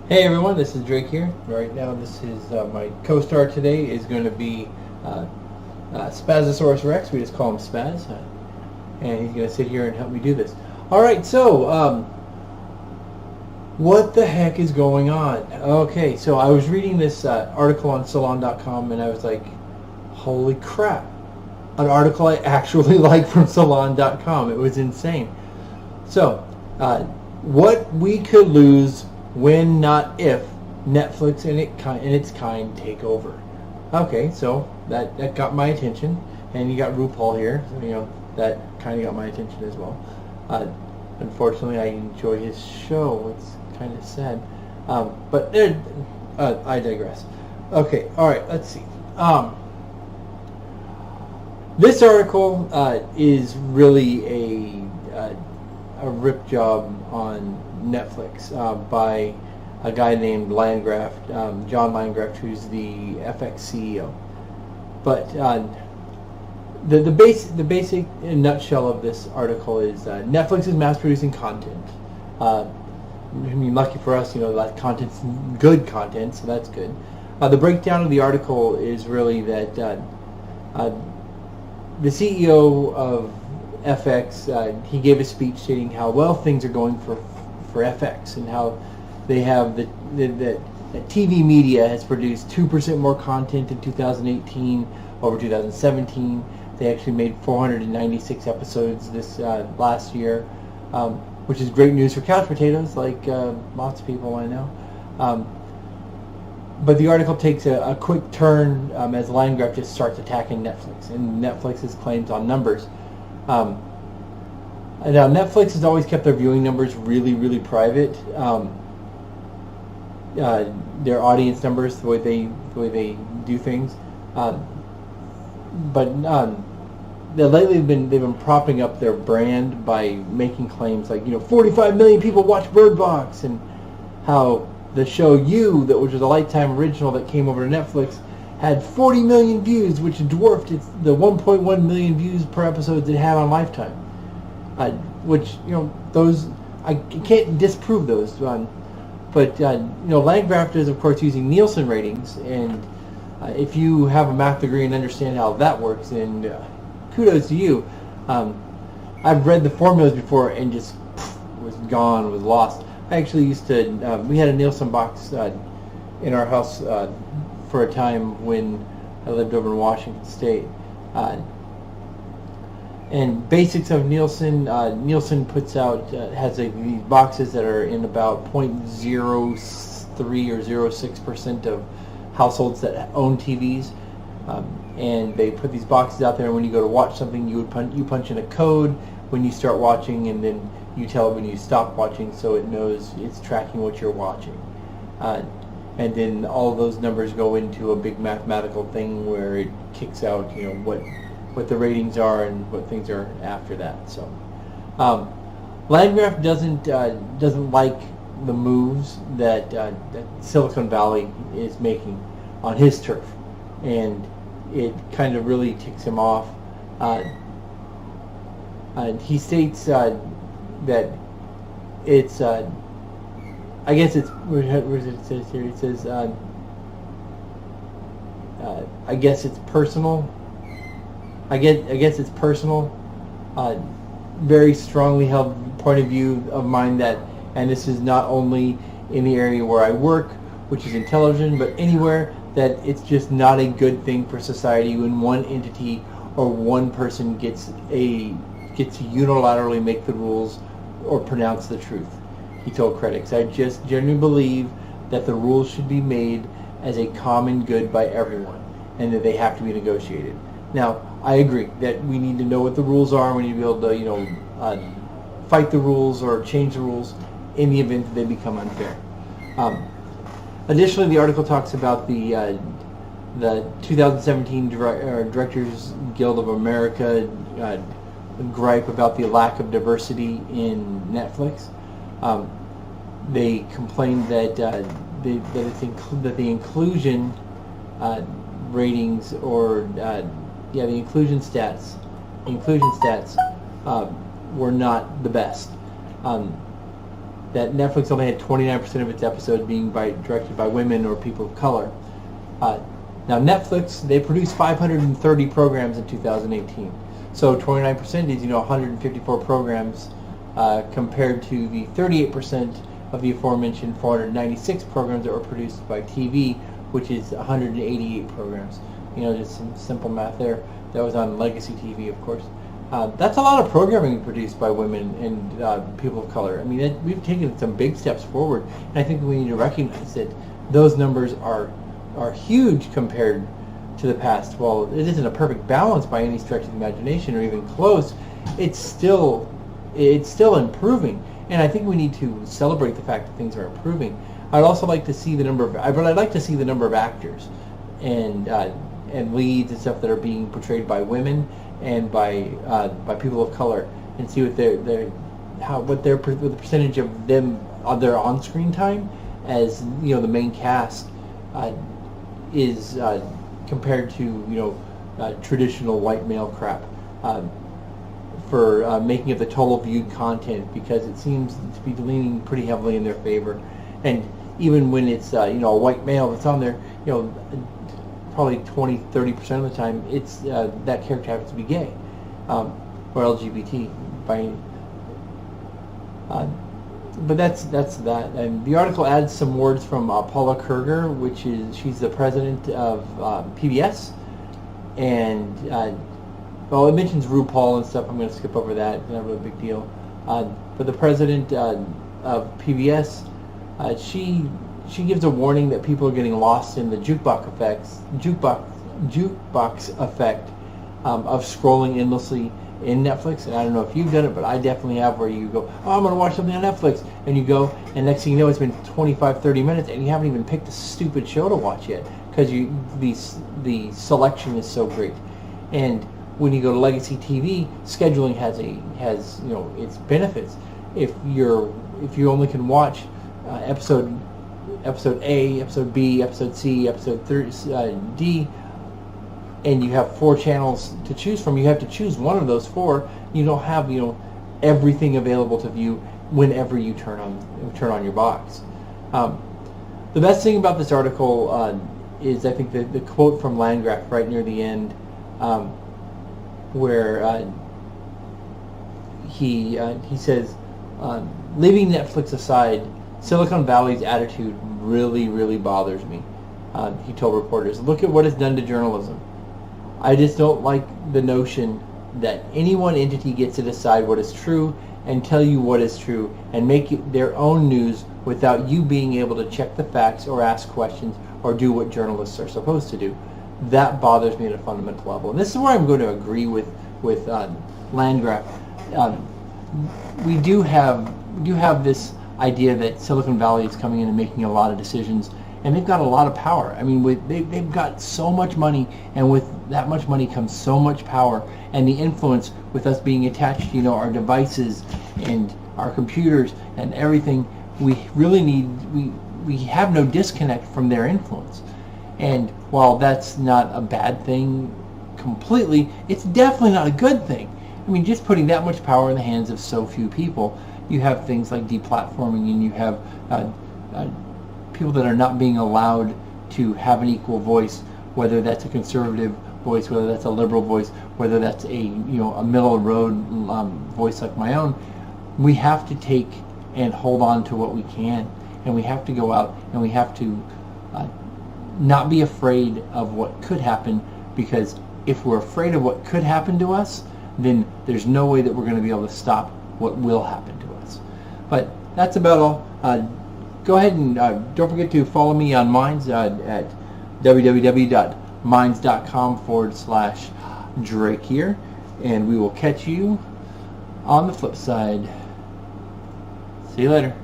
Hey everyone, this is Drake here. Right now, this is my co-star today is going to be Spazosaurus Rex. We just call him Spaz, and he's going to sit here and help me do this. All right, so what the heck is going on? Okay, so I was reading this article on Salon.com, and I was like, holy crap! An article I actually like from Salon.com. It was insane. So, what we could lose when, not if, Netflix and its kind take over. Okay, so that got my attention, and you got RuPaul here, so that kind of got my attention as well. Unfortunately, I enjoy his show. It's kind of sad, but I digress. Okay, all right, let's see. This article is really a rip job on Netflix by a guy named Landgraf, John Landgraf, who's the FX CEO. But the basic nutshell of this article is Netflix is mass producing content. I mean, lucky for us, that content's good content, so that's good. The breakdown of the article is really that the CEO of FX, he gave a speech stating how well things are going for FX, and how they have that TV media has produced 2% more content in 2018 over 2017. They actually made 496 episodes this last year, which is great news for couch potatoes, like lots of people I know. But the article takes a quick turn as Landgraf just starts attacking Netflix and Netflix's claims on numbers. Now, Netflix has always kept their viewing numbers really, really private. Their audience numbers, the way they do things, but lately they've been propping up their brand by making claims like 45 million people watch Bird Box, and how the show You, that was a Lifetime original that came over to Netflix, had 40 million views, which dwarfed the 1.1 million views per episode it had on Lifetime. Which those I can't disprove those, but Landgraf is of course using Nielsen ratings, and if you have a math degree and understand how that works, then kudos to you. I've read the formulas before and just was lost. I actually used to. We had a Nielsen box in our house for a time when I lived over in Washington State. And basics of Nielsen, Nielsen puts out, has these boxes that are in about 0.03 or 0.6% of households that own TVs. And they put these boxes out there, and when you go to watch something, you punch in a code when you start watching, and then you tell it when you stop watching, so it knows it's tracking what you're watching. And then all of those numbers go into a big mathematical thing where it kicks out, what the ratings are and what things are after that. So Landgraf doesn't like the moves that Silicon Valley is making on his turf, and it kind of really ticks him off. He states that it's I guess it's where does it say here? It says I guess it's personal. I guess it's personal. Very strongly held point of view of mine that, and this is not only in the area where I work, which is in television, but anywhere, that it's just not a good thing for society when one entity or one person gets to unilaterally make the rules or pronounce the truth. He told critics, "I just genuinely believe that the rules should be made as a common good by everyone, and that they have to be negotiated." Now, I agree that we need to know what the rules are. We need to be able to, fight the rules or change the rules in the event that they become unfair. Additionally, the article talks about the 2017 Directors Guild of America gripe about the lack of diversity in Netflix. They complained that the inclusion ratings or the inclusion stats were not the best. that Netflix only had 29% of its episodes being directed by women or people of color. Now Netflix, they produced 530 programs in 2018. So 29% is 154 programs compared to the 38% of the aforementioned 496 programs that were produced by TV, which is 188 programs. Just some simple math there. That was on legacy TV, of course. That's a lot of programming produced by women and people of color. I mean, we've taken some big steps forward, and I think we need to recognize that those numbers are huge compared to the past. While it isn't a perfect balance by any stretch of the imagination or even close, it's still improving, and I think we need to celebrate the fact that things are improving. I'd also like to see the number of actors and leads and stuff that are being portrayed by women and by people of color, and see what the percentage of them on their on-screen time as the main cast is compared to traditional white male crap for making it the total viewed content, because it seems to be leaning pretty heavily in their favor. And even when it's a white male that's on there, probably 20-30% of the time it's that character happens to be gay or LGBT but that's that. And the article adds some words from Paula Kerger, she's the president of PBS, and it mentions RuPaul and stuff. I'm going to skip over that. It's not really a big deal. But the president of PBS, she gives a warning that people are getting lost in the jukebox effect of scrolling endlessly in Netflix. And I don't know if you've done it, but I definitely have, where you go, I'm going to watch something on Netflix, and you go, and next thing you know, it's been 25-30 minutes, and you haven't even picked a stupid show to watch yet, because the selection is so great. And when you go to legacy TV, scheduling has its benefits. If you only can watch episode A, episode B, episode C, episode D, and you have 4 channels to choose from, you have to choose one of those 4. You don't have everything available to view whenever you turn on your box. The best thing about this article is, I think, the quote from Landgraf right near the end, where he says, leaving Netflix aside, Silicon Valley's attitude really, really bothers me. He told reporters, look at what it's done to journalism. I just don't like the notion that any one entity gets to decide what is true and tell you what is true and make it their own news without you being able to check the facts or ask questions or do what journalists are supposed to do. That bothers me at a fundamental level. And this is where I'm going to agree with Landgraf. We do have this idea that Silicon Valley is coming in and making a lot of decisions, and they've got a lot of power. I mean, they've got so much money, and with that much money comes so much power, and the influence with us being attached to our devices and our computers and everything. We really we have no disconnect from their influence. And while that's not a bad thing completely, it's definitely not a good thing. I mean, just putting that much power in the hands of so few people, you have things like deplatforming, and you have people that are not being allowed to have an equal voice, whether that's a conservative voice, whether that's a liberal voice, whether that's a middle of the road voice like my own. We have to take and hold on to what we can, and we have to go out and we have to not be afraid of what could happen, because if we're afraid of what could happen to us, then there's no way that we're going to be able to stop what will happen to us. But that's about all. Go ahead and don't forget to follow me on Minds at www.minds.com/Drake here, and we will catch you on the flip side. See you later.